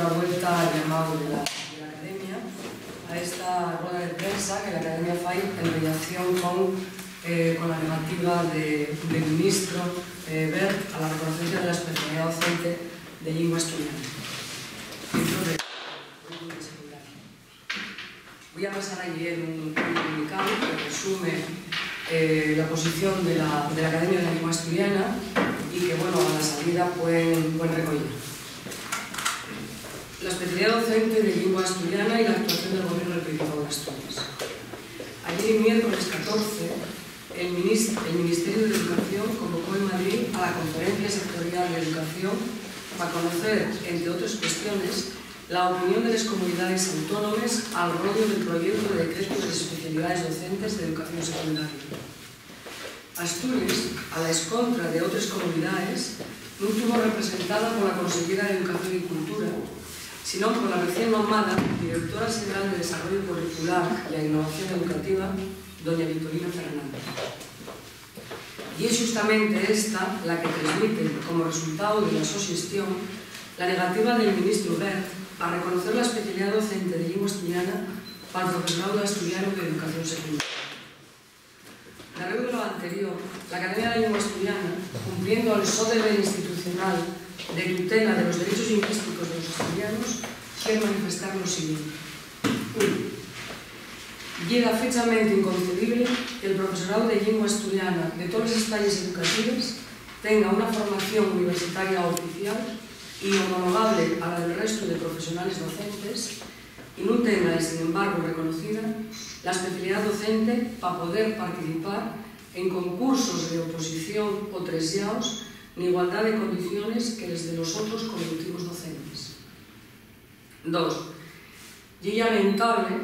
otra vuelta al llamado de la Academia a esta rueda de prensa que la Academia fai en relación con la negativa del ministro Wert a la reconocimiento de la especialidad docente de lengua asturiana dentro de currículum secundario. Voy a pasar a leer un comunicado que resume la posición de la Academia de la Lengua Asturiana y que, bueno, a la salida pueden recoger. La especialidad docente de lengua asturiana y la actuación del Gobierno del Principado de Asturias. Ayer, miércoles 14, el Ministerio de Educación convocó en Madrid a la Conferencia Sectorial de Educación para conocer, entre otras cuestiones, la opinión de las comunidades autónomas al rollo del proyecto de decreto de especialidades docentes de educación secundaria. Asturias, a la escontra de otras comunidades, no estuvo representada por la consellera de Educación y Cultura, sino por la recién nombrada Directora General de Desarrollo Curricular y Innovación Educativa, doña Victorina Fernández. Y es justamente esta la que transmite, como resultado de la sugestión, la negativa del ministro Wert a reconocer la especialidad docente de lengua asturiana para el profesorado asturiano de educación secundaria. Derribo de lo anterior, la Academia de la Lengua Asturiana, cumpliendo el so deber institucional de tutela de los derechos lingüísticos de los asturianos, quiere manifestar lo siguiente. 1. Llega fechamente inconcebible que el profesorado de lengua asturiana de todas las estalles educativas tenga una formación universitaria oficial y homologable a la del resto de profesionales docentes y no tenga, sin embargo, reconocida la especialidad docente para poder participar en concursos de oposición o tresiados en igualdad de condiciones que les de los otros colectivos docentes. 2. Y es lamentable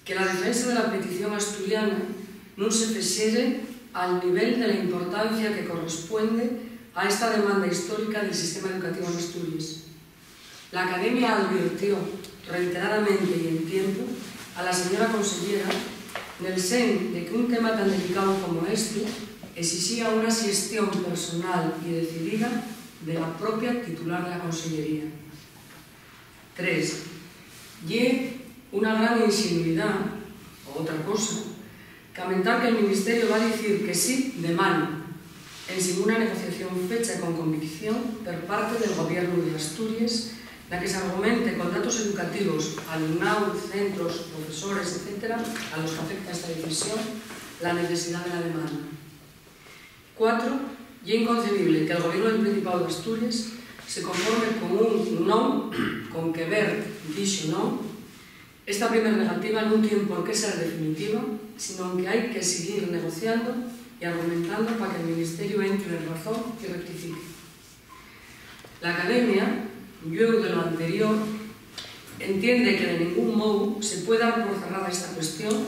que la defensa de la petición asturiana no se fixere al nivel de la importancia que corresponde a esta demanda histórica del sistema educativo en Asturias. La Academia advirtió reiteradamente y en tiempo a la señora consellera en el sen de que un tema tan delicado como este exigía una gestión personal y decidida de la propia titular de la Consellería. 3. Y una gran ingenuidad, o otra cosa, comentar que el Ministerio va a decir que sí de mano, en ninguna negociación fecha con convicción por parte del Gobierno de Asturias, la que se argumente con datos educativos, alumnado, centros, profesores, etc., a los que afecta esta decisión, la necesidad de la demanda. 4. Y es inconcebible que el Gobierno del Principado de Asturias se conforme con un no, con que Wert dixo no. Esta primera negativa no tiene por qué ser definitiva, sino que hay que seguir negociando y argumentando para que el Ministerio entre en razón y rectifique. La Academia, luego de lo anterior, entiende que de ningún modo se puede dar por cerrada esta cuestión,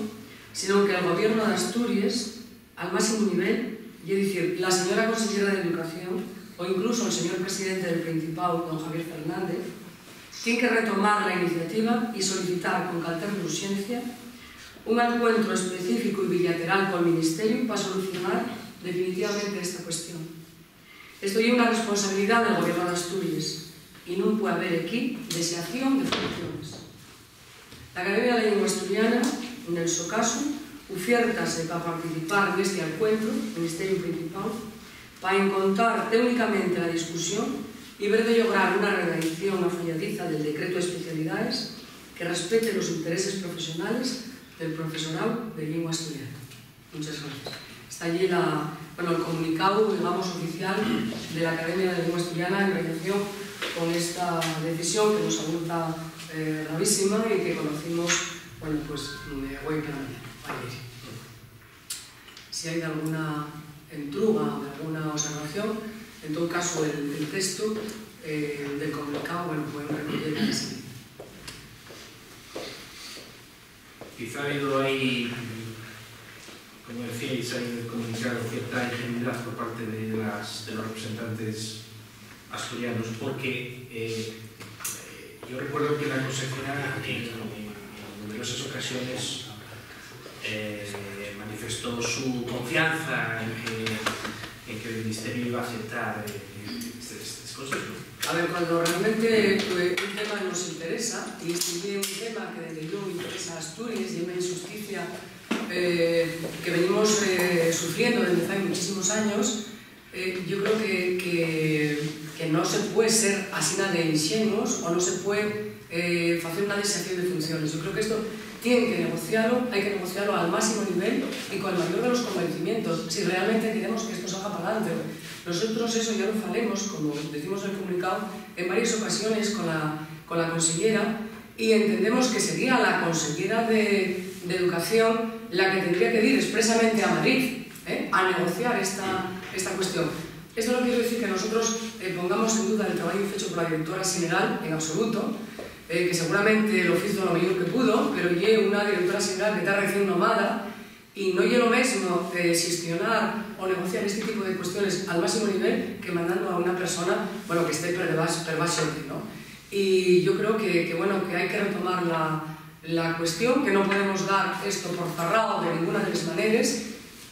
sino que el Gobierno de Asturias, al máximo nivel, y es decir, la señora consellera de Educación o incluso el señor presidente del Principado, don Javier Fernández, tiene que retomar la iniciativa y solicitar con carácter de urgencia un encuentro específico y bilateral con el Ministerio para solucionar definitivamente esta cuestión. Esto es una responsabilidad del Gobierno de Asturias y no puede haber aquí deseación de funciones. La Academia de la Lengua Asturiana, en el su caso, ofiértase para participar en este encuentro, Ministerio Principal, para encontrar técnicamente la discusión y ver de lograr una redacción afalladiza del decreto de especialidades que respete los intereses profesionales del profesorado de lengua asturiana. Muchas gracias. Está allí el comunicado, digamos, oficial de la Academia de la Lengua Asturiana en relación con esta decisión que nos resulta gravísima y que conocimos, bueno, pues, hoy para ayer. Si hay alguna entruga o alguna observación, en todo caso, el texto del comunicado, bueno, pueden recoger en ese. Quizá ha habido ahí, como decíais, hay en el comunicado cierta ingenuidad por parte de los representantes asturianos, porque yo recuerdo que la consejera en numerosas ocasiones manifestó su confianza en que el Ministerio iba a aceptar estas cosas, ¿no? A ver, cuando realmente un tema nos interesa, y es un tema que desde luego interesa a Asturias y una injusticia que venimos sufriendo desde hace muchísimos años, yo creo que no se puede ser así nada de ingenuos o no se puede hacer una desación de funciones. Yo creo que esto tiene que negociarlo, hay que negociarlo al máximo nivel y con el mayor de los convencimientos, si realmente queremos que esto salga para adelante. Nosotros eso ya lo faremos, como decimos en el comunicado, en varias ocasiones con la consellera, y entendemos que sería la consellera de Educación la que tendría que ir expresamente a Madrid a negociar esta cuestión. Esto no quiere decir que nosotros pongamos en duda el trabajo hecho por la directora general, en absoluto, que seguramente lo hizo lo mejor que pudo, pero lle una directora general que está recién nomada y no lle lo mismo gestionar o negociar este tipo de cuestiones al máximo nivel que mandando a una persona, bueno, que esté per baixo, ¿no? Y yo creo que hay que retomar la cuestión, que no podemos dar esto por cerrado de ninguna de las maneras,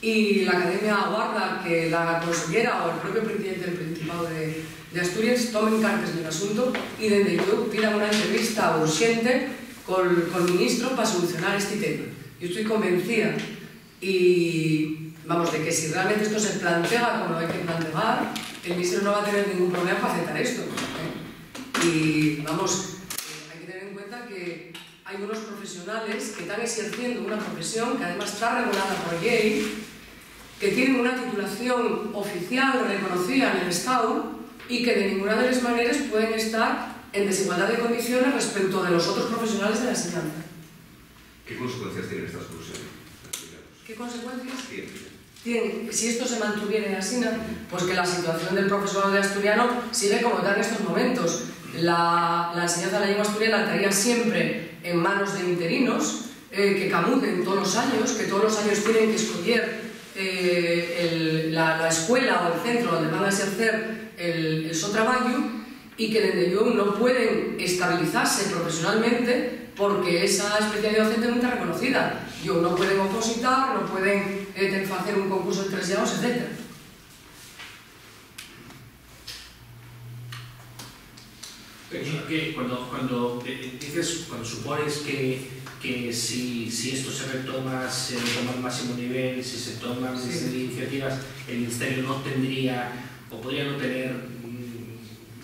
y la Academia aguarda que la consellera o el propio presidente del Principado de Asturias tomen cartas en el asunto y desde yo pidan una entrevista urgente con el ministro para solucionar este tema. Yo estoy convencida y vamos, de que si realmente esto se plantea como lo hay que plantear, el ministro no va a tener ningún problema para aceptar esto. Y vamos, hay que tener en cuenta que hay unos profesionales que están ejerciendo una profesión que además está regulada por ley, que tienen una titulación oficial reconocida en el Estado y que de ninguna de las maneras pueden estar en desigualdad de condiciones respecto de los otros profesionales de la enseñanza. ¿Qué consecuencias tienen estas soluciones? ¿Qué consecuencias? Tienen. Si esto se mantuviera así, pues que la situación del profesorado de asturiano sigue como está en estos momentos. La enseñanza de la lengua asturiana estaría siempre en manos de interinos que camuden todos los años, que todos los años tienen que escoger la escuela o el centro donde van a ejercer el su trabajo y que desde luego no pueden estabilizarse profesionalmente porque esa especialidad docente no está reconocida. No pueden opositar, no pueden hacer un concurso de 3 grados, etc. Que cuando dices, cuando supones que si esto se retoma al máximo nivel, si se toman iniciativas, el Ministerio no tendría o podría no tener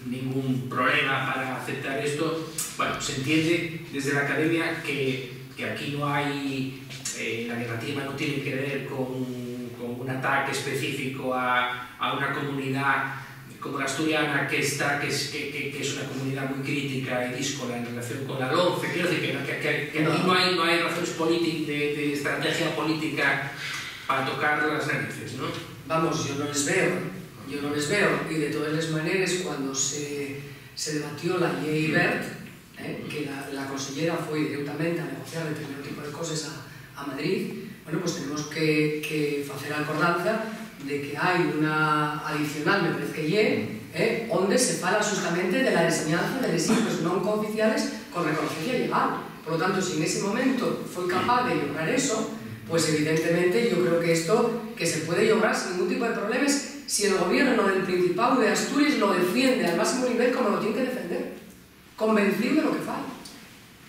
ningún problema para aceptar esto. Bueno, se entiende desde la Academia que aquí no hay, la negativa no tiene que ver con un ataque específico a una comunidad como la asturiana, que es una comunidad muy crítica y díscola en relación con la LOMCE. Quiero decir que aquí no hay razones de estrategia política para tocar las narices, ¿no? Vamos, yo no les veo, y de todas las maneras, cuando se debatió la ley Wert, que la consellera fue directamente a negociar determinado tipo de cosas a Madrid, bueno, pues tenemos que hacer acordanza de que hay una adicional, me parece que donde se fala justamente de la enseñanza de los hijos no cooficiales con reconocencia legal. Por lo tanto, si en ese momento fue capaz de lograr eso, pues evidentemente yo creo que esto que se puede lograr sin ningún tipo de problemas si el gobierno del Principado de Asturias lo defiende al máximo nivel como lo tiene que defender, convencido de lo que falla.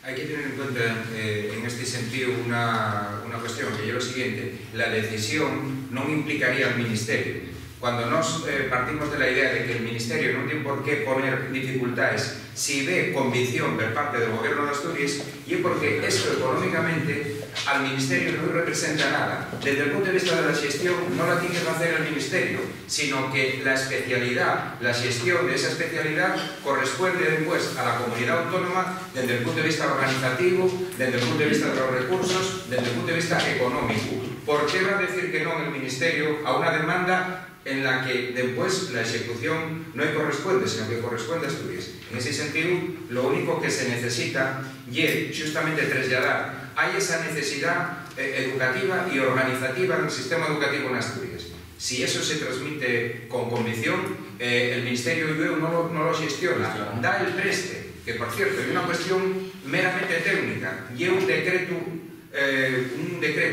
Hay que tener en cuenta en este sentido una cuestión, que es lo siguiente: la decisión no implicaría al Ministerio. Cuando nos partimos de la idea de que el Ministerio no tiene por qué poner dificultades si ve convicción por parte del Gobierno de Asturias, y es porque esto económicamente al Ministerio no representa nada. Desde el punto de vista de la gestión no la tiene que hacer el Ministerio, sino que la especialidad, la gestión de esa especialidad corresponde después a la comunidad autónoma desde el punto de vista organizativo, desde el punto de vista de los recursos, desde el punto de vista económico. ¿Por qué va a decir que no el Ministerio a una demanda en la que después la ejecución no corresponde, sino que corresponde a Asturias? En ese sentido, lo único que se necesita es justamente trasladar hay esa necesidad educativa y organizativa en el sistema educativo en Asturias. Si eso se transmite con convicción, el Ministerio no lo gestiona, da el preste, que por cierto es una cuestión meramente técnica, y un decreto,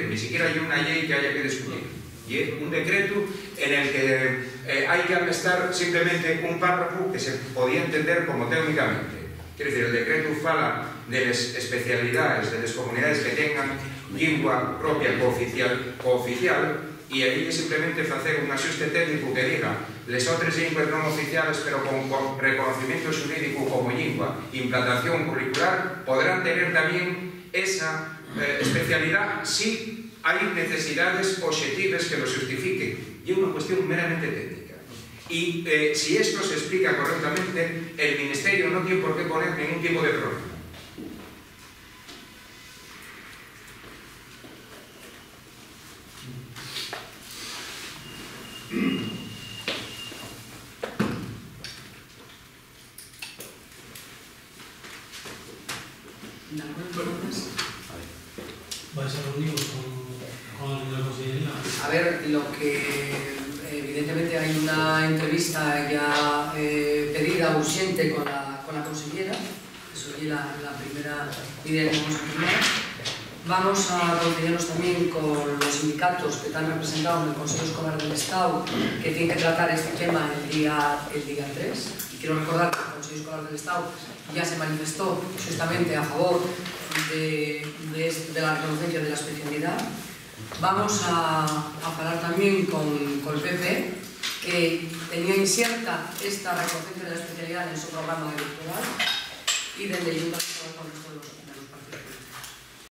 ni siquiera hay una ley que haya que discutir. Y es un decreto en el que hai que amestar simplemente un párrafo que se podía entender como técnicamente. Quer dizer, el decreto fala de las especialidades de las comunidades que tengan lingua propia cooficial, e aí é simplemente facer un axuste técnico que diga les outras linguas non oficiales pero con reconocimiento xurídico como lingua, implantación curricular, podrán tener tamén esa especialidad si hai necesidades objetivas que lo justifiquen. E é unha cuestión meramente técnica. Y si esto se explica correctamente, el Ministerio no tiene por qué poner ningún tipo de problema. ¿Vais a reunirnos con la Consellería? A ver, lo que evidentemente hay una entrevista ya pedida urgente con la consellera, eso es la primera idea que vamos a firmar. Vamos a conciliarnos también con los sindicatos que están representados en el Consejo Escolar del Estado, que tienen que tratar este tema el día 3. Y quiero recordar que el Consejo Escolar del Estado ya se manifestó justamente a favor de la reconocimiento de la especialidad. Vamos a hablar también con el PP, que tenía incierta esta reconocimiento de la especialidad en su programa electoral, y desde el Ayuntamiento con el resto de los